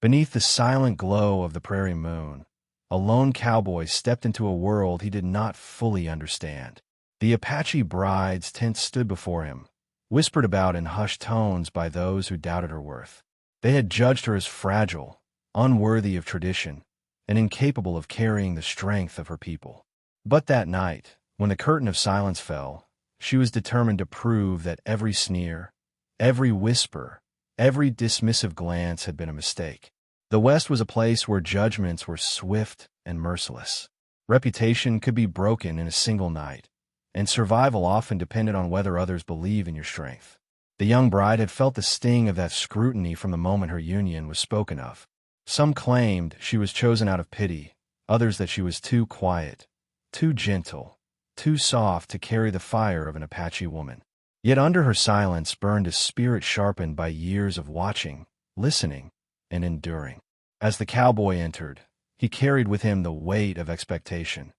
Beneath the silent glow of the prairie moon, a lone cowboy stepped into a world he did not fully understand. The Apache bride's tent stood before him, whispered about in hushed tones by those who doubted her worth. They had judged her as fragile, unworthy of tradition, and incapable of carrying the strength of her people. But that night, when the curtain of silence fell, she was determined to prove that every sneer, every whisper, every dismissive glance had been a mistake. The West was a place where judgments were swift and merciless. Reputation could be broken in a single night, and survival often depended on whether others believe in your strength. The young bride had felt the sting of that scrutiny from the moment her union was spoken of. Some claimed she was chosen out of pity, others that she was too quiet, too gentle, too soft to carry the fire of an Apache woman. Yet under her silence burned a spirit sharpened by years of watching, listening, and enduring. As the cowboy entered, he carried with him the weight of expectation,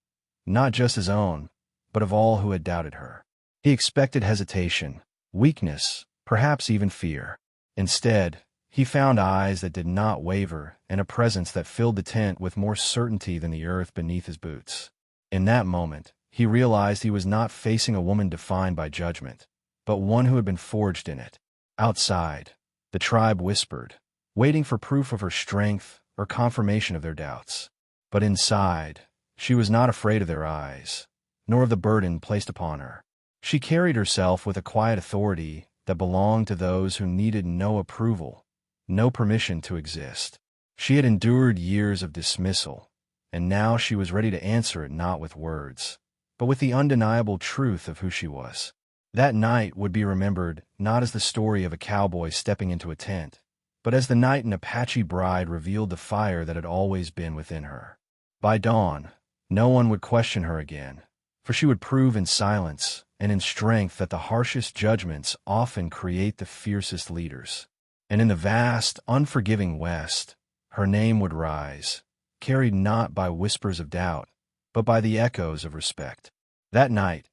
not just his own, but of all who had doubted her. He expected hesitation, weakness, perhaps even fear. Instead, he found eyes that did not waver and a presence that filled the tent with more certainty than the earth beneath his boots. In that moment, he realized he was not facing a woman defined by judgment, but one who had been forged in it. Outside, the tribe whispered, waiting for proof of her strength or confirmation of their doubts. But inside, she was not afraid of their eyes, nor of the burden placed upon her. She carried herself with a quiet authority that belonged to those who needed no approval, no permission to exist. She had endured years of dismissal, and now she was ready to answer it not with words, but with the undeniable truth of who she was. That night would be remembered not as the story of a cowboy stepping into a tent, but as the night an Apache bride revealed the fire that had always been within her. By dawn, no one would question her again, for she would prove in silence and in strength that the harshest judgments often create the fiercest leaders. And in the vast, unforgiving West, her name would rise, carried not by whispers of doubt, but by the echoes of respect. That night,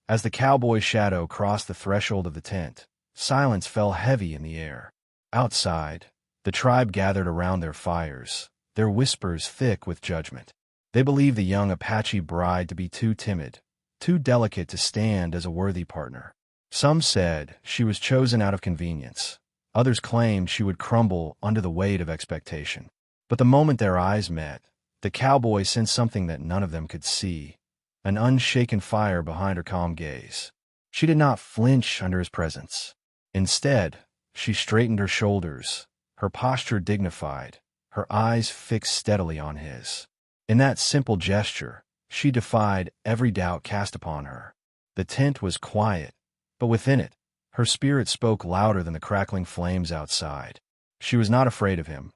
as the cowboy's shadow crossed the threshold of the tent, silence fell heavy in the air. Outside, the tribe gathered around their fires, their whispers thick with judgment. They believed the young Apache bride to be too timid, too delicate to stand as a worthy partner. Some said she was chosen out of convenience. Others claimed she would crumble under the weight of expectation. But the moment their eyes met, the cowboy sensed something that none of them could see, an unshaken fire behind her calm gaze. She did not flinch under his presence. Instead, she straightened her shoulders, her posture dignified, her eyes fixed steadily on his. In that simple gesture, she defied every doubt cast upon her. The tent was quiet, but within it, her spirit spoke louder than the crackling flames outside. She was not afraid of him,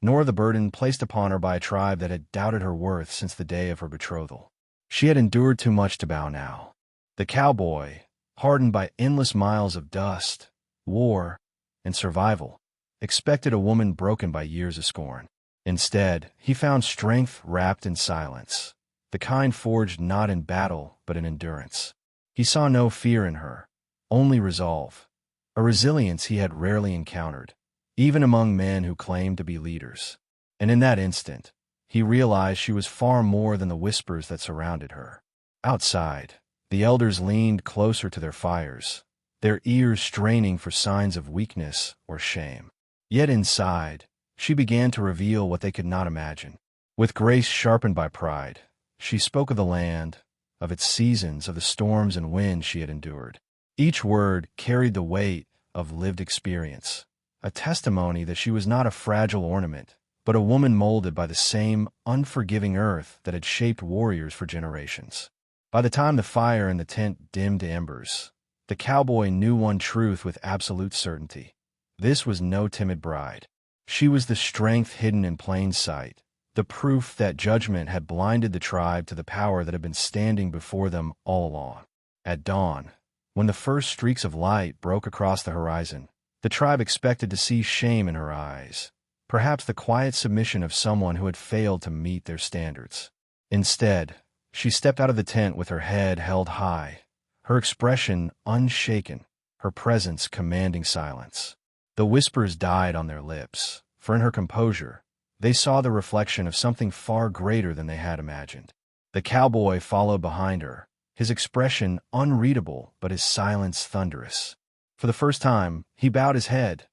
nor the burden placed upon her by a tribe that had doubted her worth since the day of her betrothal. She had endured too much to bow now. The cowboy, hardened by endless miles of dust, war, and survival, expected a woman broken by years of scorn. Instead, he found strength wrapped in silence, the kind forged not in battle but in endurance. He saw no fear in her, only resolve, a resilience he had rarely encountered, even among men who claimed to be leaders. And in that instant, he realized she was far more than the whispers that surrounded her. Outside, the elders leaned closer to their fires, their ears straining for signs of weakness or shame. Yet inside, she began to reveal what they could not imagine. With grace sharpened by pride, she spoke of the land, of its seasons, of the storms and winds she had endured. Each word carried the weight of lived experience, a testimony that she was not a fragile ornament, but a woman molded by the same unforgiving earth that had shaped warriors for generations. By the time the fire in the tent dimmed to embers, the cowboy knew one truth with absolute certainty. This was no timid bride. She was the strength hidden in plain sight, the proof that judgment had blinded the tribe to the power that had been standing before them all along. At dawn, when the first streaks of light broke across the horizon, the tribe expected to see shame in her eyes, perhaps the quiet submission of someone who had failed to meet their standards. Instead, she stepped out of the tent with her head held high, her expression unshaken, her presence commanding silence. The whispers died on their lips, for in her composure, they saw the reflection of something far greater than they had imagined. The cowboy followed behind her, his expression unreadable but his silence thunderous. For the first time, he bowed his head,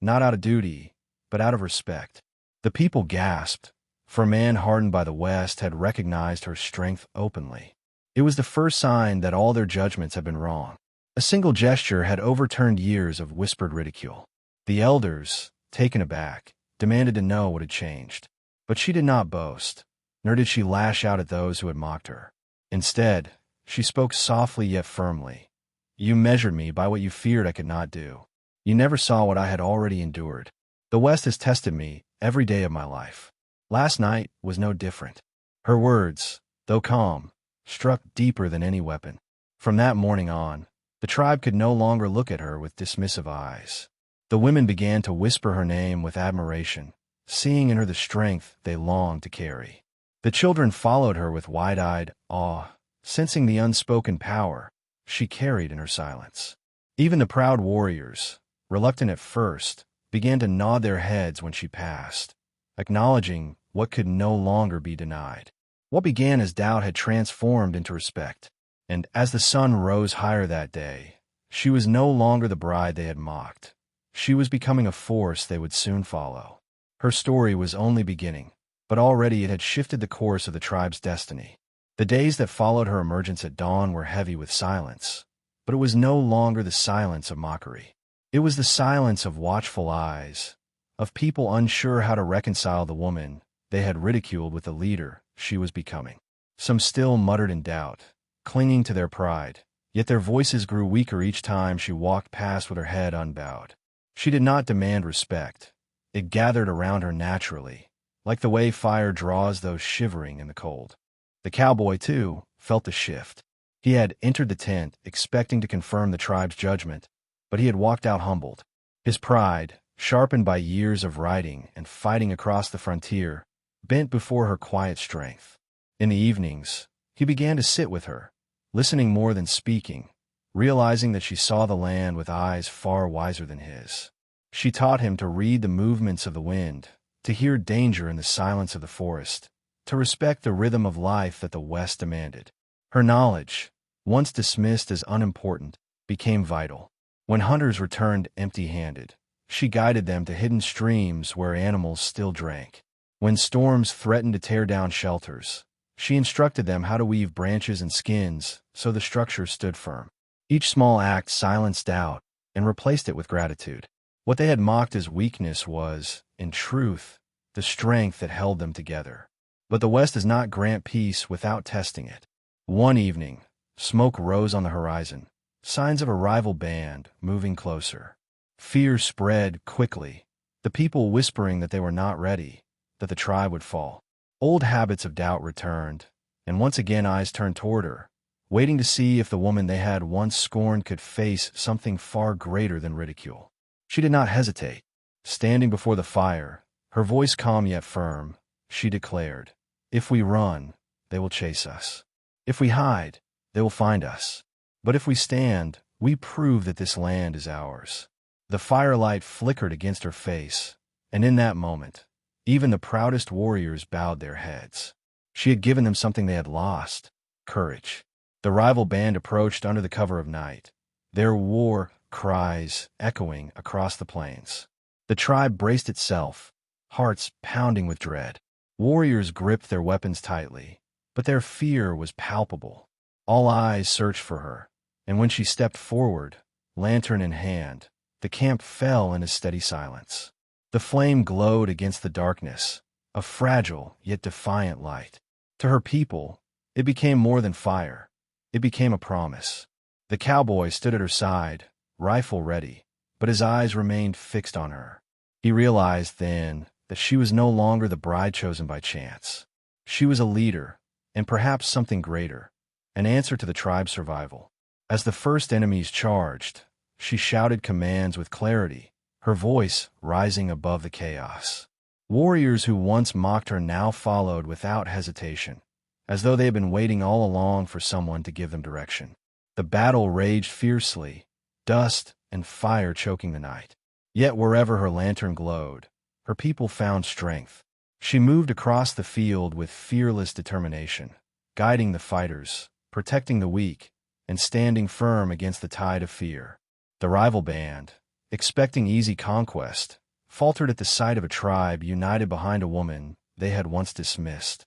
not out of duty, but out of respect. The people gasped, for a man hardened by the West had recognized her strength openly. It was the first sign that all their judgments had been wrong. A single gesture had overturned years of whispered ridicule. The elders, taken aback, demanded to know what had changed. But she did not boast, nor did she lash out at those who had mocked her. Instead, she spoke softly yet firmly. You measured me by what you feared I could not do. You never saw what I had already endured. The West has tested me every day of my life. Last night was no different. Her words, though calm, struck deeper than any weapon. From that morning on, the tribe could no longer look at her with dismissive eyes. The women began to whisper her name with admiration, seeing in her the strength they longed to carry. The children followed her with wide-eyed awe, sensing the unspoken power she carried in her silence. Even the proud warriors, reluctant at first, began to nod their heads when she passed, acknowledging what could no longer be denied. What began as doubt had transformed into respect, and as the sun rose higher that day, she was no longer the bride they had mocked. She was becoming a force they would soon follow. Her story was only beginning, but already it had shifted the course of the tribe's destiny. The days that followed her emergence at dawn were heavy with silence, but it was no longer the silence of mockery. It was the silence of watchful eyes, of people unsure how to reconcile the woman they had ridiculed with the leader she was becoming. Some still muttered in doubt, clinging to their pride, yet their voices grew weaker each time she walked past with her head unbowed. She did not demand respect. It gathered around her naturally, like the way fire draws those shivering in the cold. The cowboy, too, felt the shift. He had entered the tent expecting to confirm the tribe's judgment, but he had walked out humbled. His pride, sharpened by years of riding and fighting across the frontier, bent before her quiet strength. In the evenings, he began to sit with her, listening more than speaking, realizing that she saw the land with eyes far wiser than his. She taught him to read the movements of the wind, to hear danger in the silence of the forest, to respect the rhythm of life that the West demanded. Her knowledge, once dismissed as unimportant, became vital. When hunters returned empty-handed, she guided them to hidden streams where animals still drank. When storms threatened to tear down shelters, she instructed them how to weave branches and skins so the structure stood firm. Each small act silenced doubt and replaced it with gratitude. What they had mocked as weakness was, in truth, the strength that held them together. But the West does not grant peace without testing it. One evening, smoke rose on the horizon, signs of a rival band moving closer. Fear spread quickly, the people whispering that they were not ready, that the tribe would fall. Old habits of doubt returned, and once again eyes turned toward her, waiting to see if the woman they had once scorned could face something far greater than ridicule. She did not hesitate. Standing before the fire, her voice calm yet firm, she declared, "If we run, they will chase us. If we hide, they will find us. But if we stand, we prove that this land is ours." The firelight flickered against her face, and in that moment, even the proudest warriors bowed their heads. She had given them something they had lost: courage. The rival band approached under the cover of night, their war cries echoing across the plains. The tribe braced itself, hearts pounding with dread. Warriors gripped their weapons tightly, but their fear was palpable. All eyes searched for her, and when she stepped forward, lantern in hand, the camp fell in a steady silence. The flame glowed against the darkness, a fragile yet defiant light. To her people, it became more than fire. It became a promise. The cowboy stood at her side, rifle ready, but his eyes remained fixed on her. He realized then that she was no longer the bride chosen by chance. She was a leader, and perhaps something greater, an answer to the tribe's survival. As the first enemies charged, she shouted commands with clarity, her voice rising above the chaos. Warriors who once mocked her now followed without hesitation, as though they had been waiting all along for someone to give them direction. The battle raged fiercely, dust and fire choking the night. Yet wherever her lantern glowed, her people found strength. She moved across the field with fearless determination, guiding the fighters, protecting the weak, and standing firm against the tide of fear. The rival band, expecting easy conquest, faltered at the sight of a tribe united behind a woman they had once dismissed.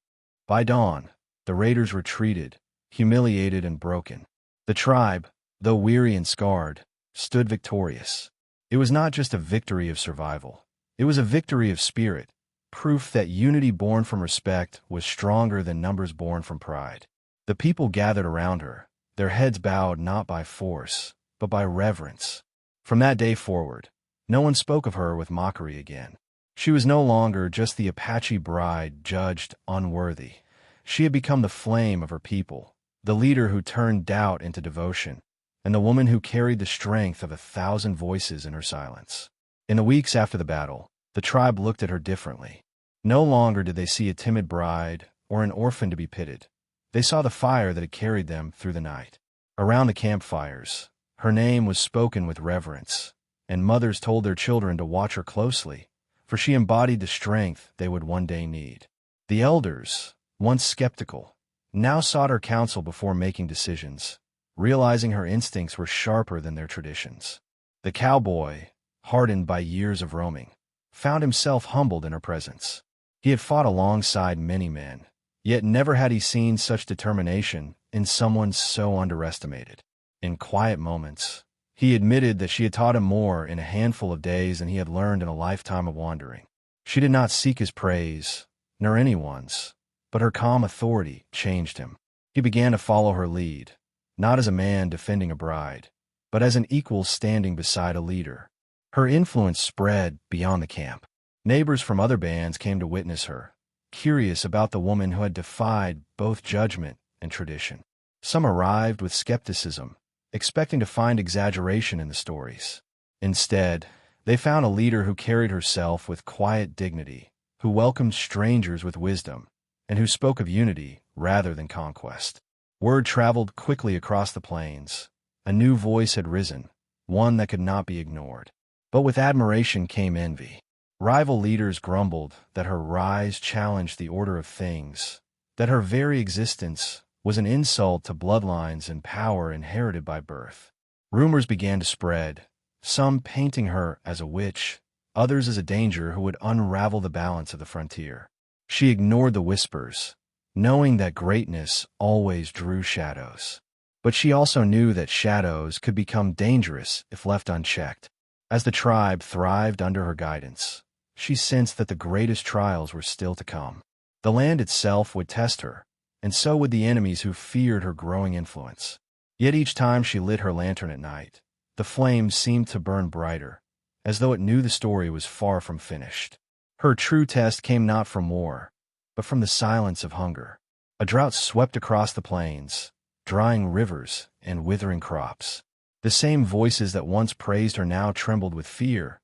By dawn, the raiders retreated, humiliated and broken. The tribe, though weary and scarred, stood victorious. It was not just a victory of survival. It was a victory of spirit, proof that unity born from respect was stronger than numbers born from pride. The people gathered around her, their heads bowed not by force, but by reverence. From that day forward, no one spoke of her with mockery again. She was no longer just the Apache bride judged unworthy. She had become the flame of her people, the leader who turned doubt into devotion, and the woman who carried the strength of 1,000 voices in her silence. In the weeks after the battle, the tribe looked at her differently. No longer did they see a timid bride or an orphan to be pitied. They saw the fire that had carried them through the night. Around the campfires, her name was spoken with reverence, and mothers told their children to watch her closely, for she embodied the strength they would one day need. The elders, once skeptical, now sought her counsel before making decisions, realizing her instincts were sharper than their traditions. The cowboy, hardened by years of roaming, found himself humbled in her presence. He had fought alongside many men, yet never had he seen such determination in someone so underestimated. In quiet moments, he admitted that she had taught him more in a handful of days than he had learned in a lifetime of wandering. She did not seek his praise, nor anyone's, but her calm authority changed him. He began to follow her lead, not as a man defending a bride, but as an equal standing beside a leader. Her influence spread beyond the camp. Neighbors from other bands came to witness her, curious about the woman who had defied both judgment and tradition. Some arrived with skepticism, expecting to find exaggeration in the stories. Instead, they found a leader who carried herself with quiet dignity, who welcomed strangers with wisdom, and who spoke of unity rather than conquest. Word traveled quickly across the plains. A new voice had risen, one that could not be ignored. But with admiration came envy. Rival leaders grumbled that her rise challenged the order of things, that her very existence was an insult to bloodlines and power inherited by birth. Rumors began to spread, some painting her as a witch, others as a danger who would unravel the balance of the frontier. She ignored the whispers, knowing that greatness always drew shadows. But she also knew that shadows could become dangerous if left unchecked. As the tribe thrived under her guidance, she sensed that the greatest trials were still to come. The land itself would test her, and so would the enemies who feared her growing influence. Yet each time she lit her lantern at night, the flames seemed to burn brighter, as though it knew the story was far from finished. Her true test came not from war, but from the silence of hunger. A drought swept across the plains, drying rivers and withering crops. The same voices that once praised her now trembled with fear,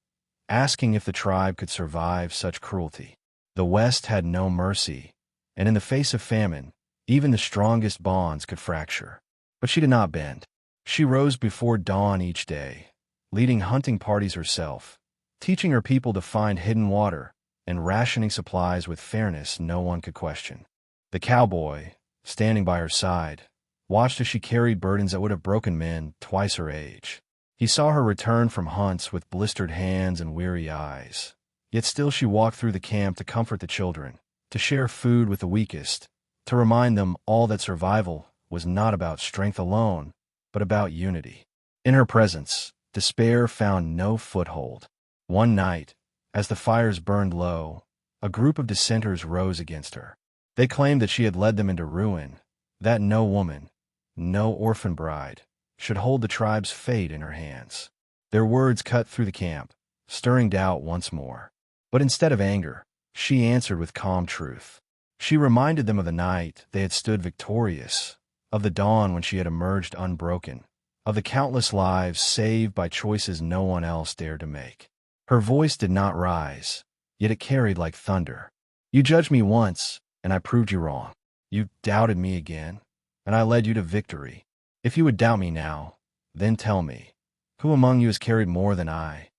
asking if the tribe could survive such cruelty. The West had no mercy, and in the face of famine, even the strongest bonds could fracture. But she did not bend. She rose before dawn each day, leading hunting parties herself, teaching her people to find hidden water, and rationing supplies with fairness no one could question. The cowboy, standing by her side, watched as she carried burdens that would have broken men twice her age. He saw her return from hunts with blistered hands and weary eyes. Yet still she walked through the camp to comfort the children, to share food with the weakest, to remind them all that survival was not about strength alone, but about unity. In her presence, despair found no foothold. One night, as the fires burned low, a group of dissenters rose against her. They claimed that she had led them into ruin, that no woman, no orphan bride, should hold the tribe's fate in her hands. Their words cut through the camp, stirring doubt once more. But instead of anger, she answered with calm truth. She reminded them of the night they had stood victorious, of the dawn when she had emerged unbroken, of the countless lives saved by choices no one else dared to make. Her voice did not rise, yet it carried like thunder. You judged me once, and I proved you wrong. You doubted me again, and I led you to victory. If you would doubt me now, then tell me, who among you has carried more than I?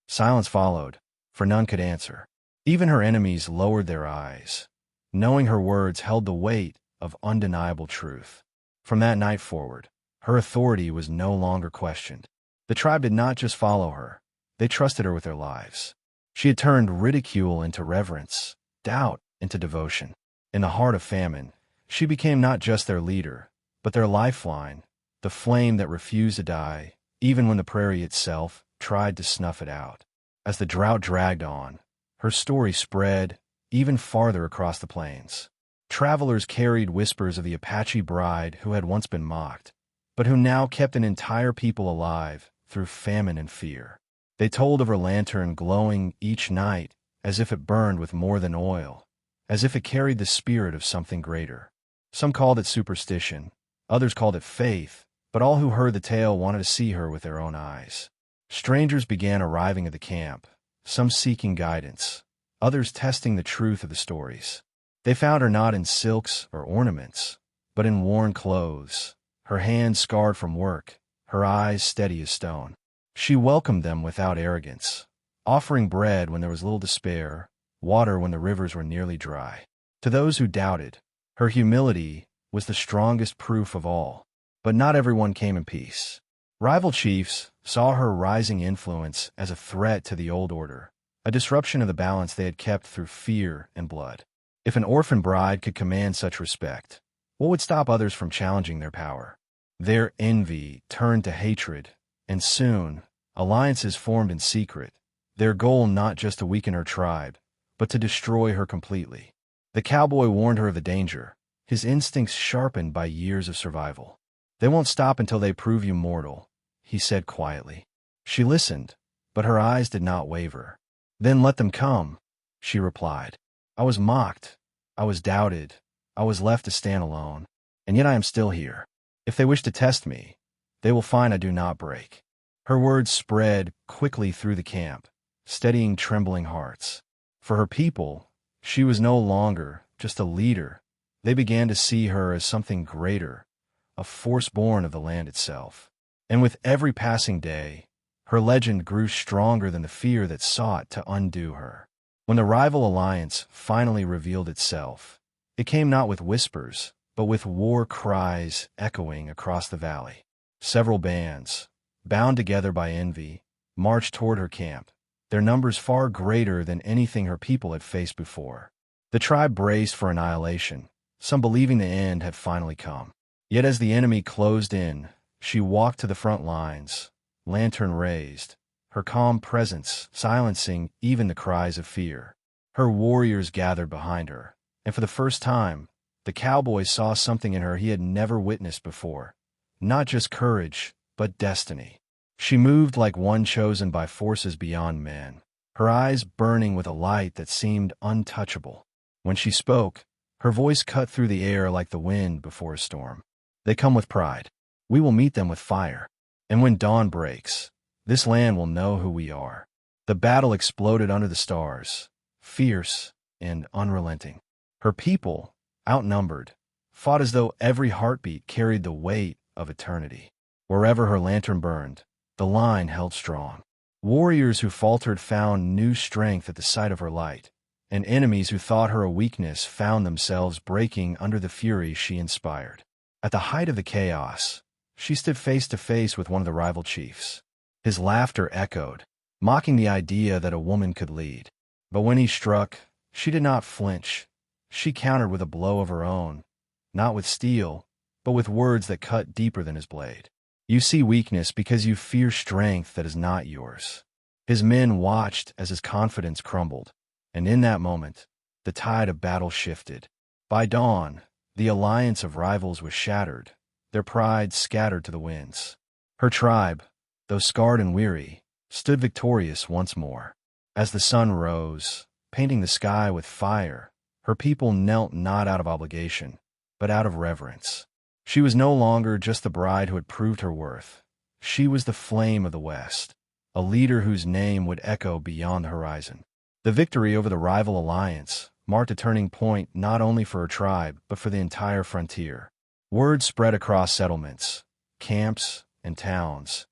Silence followed, for none could answer. Even her enemies lowered their eyes, knowing her words held the weight of undeniable truth. From that night forward, her authority was no longer questioned. The tribe did not just follow her, they trusted her with their lives. She had turned ridicule into reverence, doubt into devotion. In the heart of famine, she became not just their leader, but their lifeline, the flame that refused to die, even when the prairie itself tried to snuff it out. As the drought dragged on, her story spread even farther across the plains. Travelers carried whispers of the Apache bride who had once been mocked, but who now kept an entire people alive through famine and fear. They told of her lantern glowing each night as if it burned with more than oil, as if it carried the spirit of something greater. Some called it superstition, others called it faith, but all who heard the tale wanted to see her with their own eyes. Strangers began arriving at the camp, some seeking guidance, others testing the truth of the stories. They found her not in silks or ornaments, but in worn clothes, her hands scarred from work, her eyes steady as stone. She welcomed them without arrogance, offering bread when there was little to spare, water when the rivers were nearly dry. To those who doubted, her humility was the strongest proof of all. But not everyone came in peace. Rival chiefs saw her rising influence as a threat to the old order, a disruption of the balance they had kept through fear and blood. If an orphan bride could command such respect, what would stop others from challenging their power? Their envy turned to hatred, and soon, alliances formed in secret, their goal not just to weaken her tribe, but to destroy her completely. The cowboy warned her of the danger, his instincts sharpened by years of survival. "They won't stop until they prove you mortal," he said quietly. She listened, but her eyes did not waver. "Then let them come," she replied. "I was mocked, I was doubted, I was left to stand alone, and yet I am still here. If they wish to test me, they will find I do not break." Her words spread quickly through the camp, steadying trembling hearts. For her people, she was no longer just a leader. They began to see her as something greater, a force born of the land itself. And with every passing day, her legend grew stronger than the fear that sought to undo her. When the rival alliance finally revealed itself, it came not with whispers, but with war cries echoing across the valley. Several bands, bound together by envy, marched toward her camp, their numbers far greater than anything her people had faced before. The tribe braced for annihilation, some believing the end had finally come. Yet as the enemy closed in, she walked to the front lines, lantern raised, her calm presence silencing even the cries of fear. Her warriors gathered behind her, and for the first time, the cowboy saw something in her he had never witnessed before. Not just courage, but destiny. She moved like one chosen by forces beyond men, her eyes burning with a light that seemed untouchable. When she spoke, her voice cut through the air like the wind before a storm. "They come with pride. We will meet them with fire. And when dawn breaks, this land will know who we are." The battle exploded under the stars, fierce and unrelenting. Her people, outnumbered, fought as though every heartbeat carried the weight of eternity. Wherever her lantern burned, the line held strong. Warriors who faltered found new strength at the sight of her light, and enemies who thought her a weakness found themselves breaking under the fury she inspired. At the height of the chaos, she stood face to face with one of the rival chiefs. His laughter echoed, mocking the idea that a woman could lead. But when he struck, she did not flinch. She countered with a blow of her own, not with steel, but with words that cut deeper than his blade. "You see weakness because you fear strength that is not yours." His men watched as his confidence crumbled, and in that moment, the tide of battle shifted. By dawn, the alliance of rivals was shattered, their pride scattered to the winds. Her tribe, though scarred and weary, stood victorious once more. As the sun rose, painting the sky with fire, her people knelt not out of obligation, but out of reverence. She was no longer just the bride who had proved her worth. She was the flame of the West, a leader whose name would echo beyond the horizon. The victory over the rival alliance marked a turning point not only for her tribe, but for the entire frontier. Word spread across settlements, camps, and towns,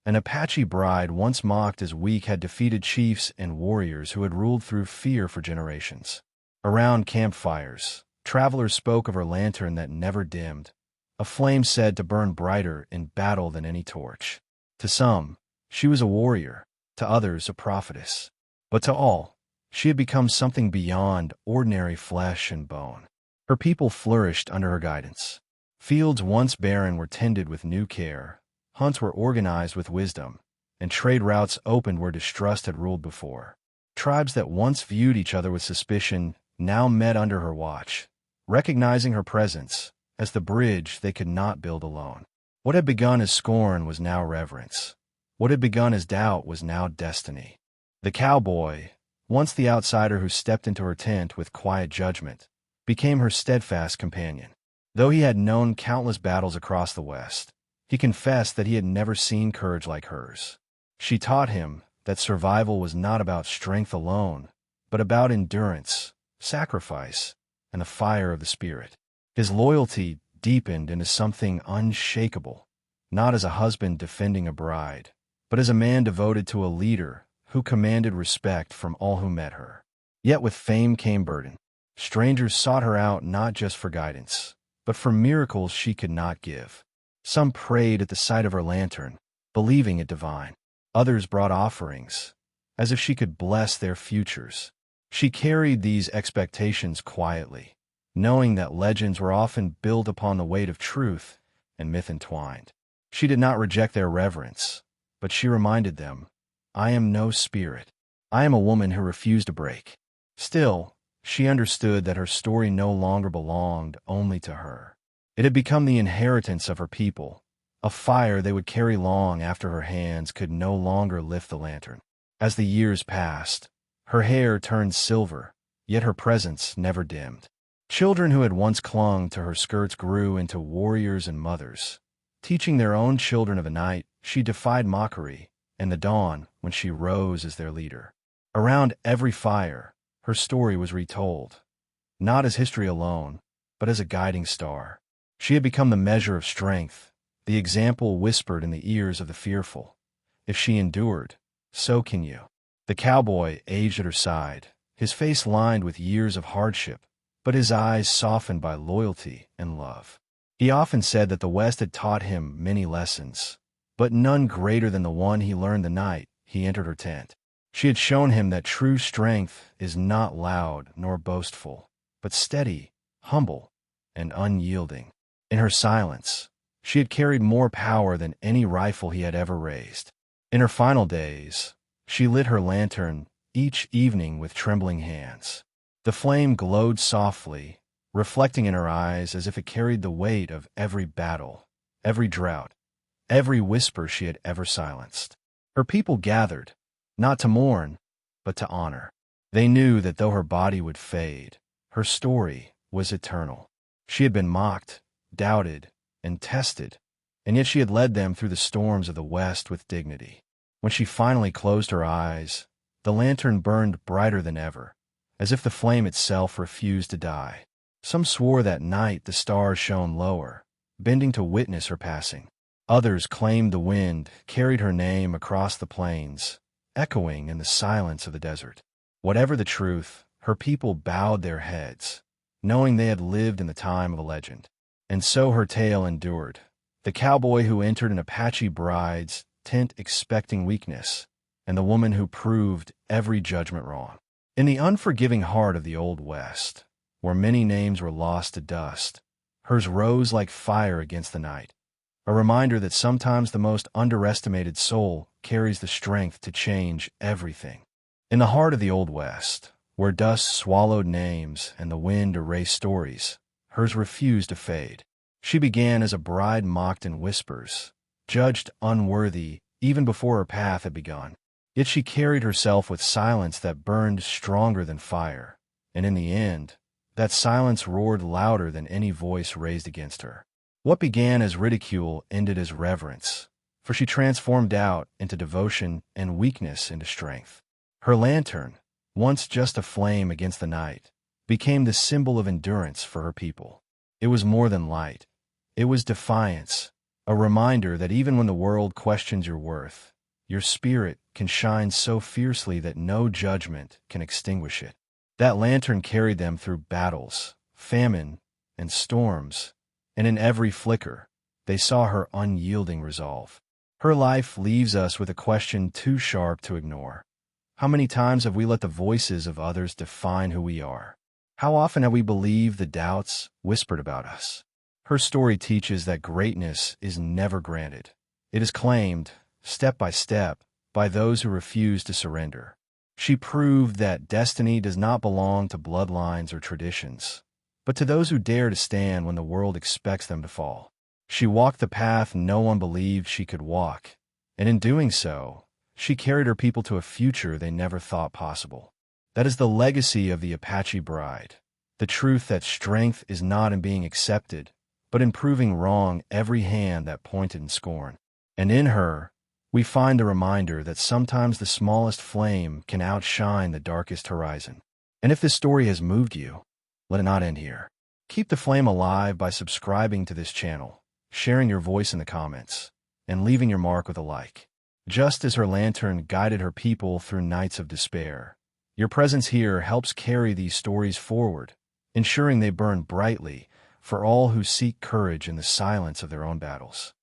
An Apache bride once mocked as weak had defeated chiefs and warriors who had ruled through fear for generations. Around campfires, travelers spoke of her lantern that never dimmed, a flame said to burn brighter in battle than any torch. To some, she was a warrior, to others a prophetess. But to all, she had become something beyond ordinary flesh and bone. Her people flourished under her guidance. Fields once barren were tended with new care, hunts were organized with wisdom, and trade routes opened where distrust had ruled before. Tribes that once viewed each other with suspicion now met under her watch, recognizing her presence as the bridge they could not build alone. What had begun as scorn was now reverence. What had begun as doubt was now destiny. The cowboy, once the outsider who stepped into her tent with quiet judgment, became her steadfast companion. Though he had known countless battles across the West, he confessed that he had never seen courage like hers. She taught him that survival was not about strength alone, but about endurance, sacrifice, and the fire of the spirit. His loyalty deepened into something unshakable, not as a husband defending a bride, but as a man devoted to a leader who commanded respect from all who met her. Yet with fame came burden. Strangers sought her out not just for guidance, but for miracles she could not give. Some prayed at the sight of her lantern, believing it divine. Others brought offerings, as if she could bless their futures. She carried these expectations quietly, knowing that legends were often built upon the weight of truth and myth entwined. She did not reject their reverence, but she reminded them, "I am no spirit. I am a woman who refused to break." Still, she understood that her story no longer belonged only to her. It had become the inheritance of her people, a fire they would carry long after her hands could no longer lift the lantern. As the years passed, her hair turned silver, yet her presence never dimmed. Children who had once clung to her skirts grew into warriors and mothers. Teaching their own children of the night, she defied mockery, and the dawn when she rose as their leader. Around every fire, her story was retold, not as history alone, but as a guiding star. She had become the measure of strength, the example whispered in the ears of the fearful. If she endured, so can you. The cowboy aged at her side, his face lined with years of hardship, but his eyes softened by loyalty and love. He often said that the West had taught him many lessons, but none greater than the one he learned the night he entered her tent. She had shown him that true strength is not loud nor boastful, but steady, humble, and unyielding. In her silence, she had carried more power than any rifle he had ever raised. In her final days, she lit her lantern each evening with trembling hands. The flame glowed softly, reflecting in her eyes as if it carried the weight of every battle, every drought, every whisper she had ever silenced. Her people gathered, not to mourn, but to honor. They knew that though her body would fade, her story was eternal. She had been mocked, doubted, and tested, and yet she had led them through the storms of the West with dignity. When she finally closed her eyes, the lantern burned brighter than ever, as if the flame itself refused to die. Some swore that night the stars shone lower, bending to witness her passing. Others claimed the wind carried her name across the plains, echoing in the silence of the desert. Whatever the truth, her people bowed their heads, knowing they had lived in the time of a legend. And so her tale endured. The cowboy who entered an Apache bride's tent expecting weakness, and the woman who proved every judgment wrong. In the unforgiving heart of the Old West, where many names were lost to dust, hers rose like fire against the night, a reminder that sometimes the most underestimated soul carries the strength to change everything. In the heart of the Old West, where dust swallowed names and the wind erased stories, hers refused to fade. She began as a bride mocked in whispers, judged unworthy even before her path had begun. Yet she carried herself with silence that burned stronger than fire, and in the end, that silence roared louder than any voice raised against her. What began as ridicule ended as reverence, for she transformed doubt into devotion and weakness into strength. Her lantern, once just a flame against the night, became the symbol of endurance for her people. It was more than light. It was defiance, A reminder that even when the world questions your worth, your spirit can shine so fiercely that no judgment can extinguish it. That lantern carried them through battles, famine, and storms, and in every flicker, they saw her unyielding resolve. Her life leaves us with a question too sharp to ignore. How many times have we let the voices of others define who we are? How often have we believed the doubts whispered about us? Her story teaches that greatness is never granted. It is claimed, step by step, by those who refuse to surrender. She proved that destiny does not belong to bloodlines or traditions, but to those who dare to stand when the world expects them to fall. She walked the path no one believed she could walk, and in doing so, she carried her people to a future they never thought possible. That is the legacy of the Apache bride, the truth that strength is not in being accepted, but in proving wrong every hand that pointed in scorn. And in her, we find a reminder that sometimes the smallest flame can outshine the darkest horizon. And if this story has moved you, let it not end here. Keep the flame alive by subscribing to this channel, sharing your voice in the comments, and leaving your mark with a like. Just as her lantern guided her people through nights of despair, your presence here helps carry these stories forward, ensuring they burn brightly for all who seek courage in the silence of their own battles.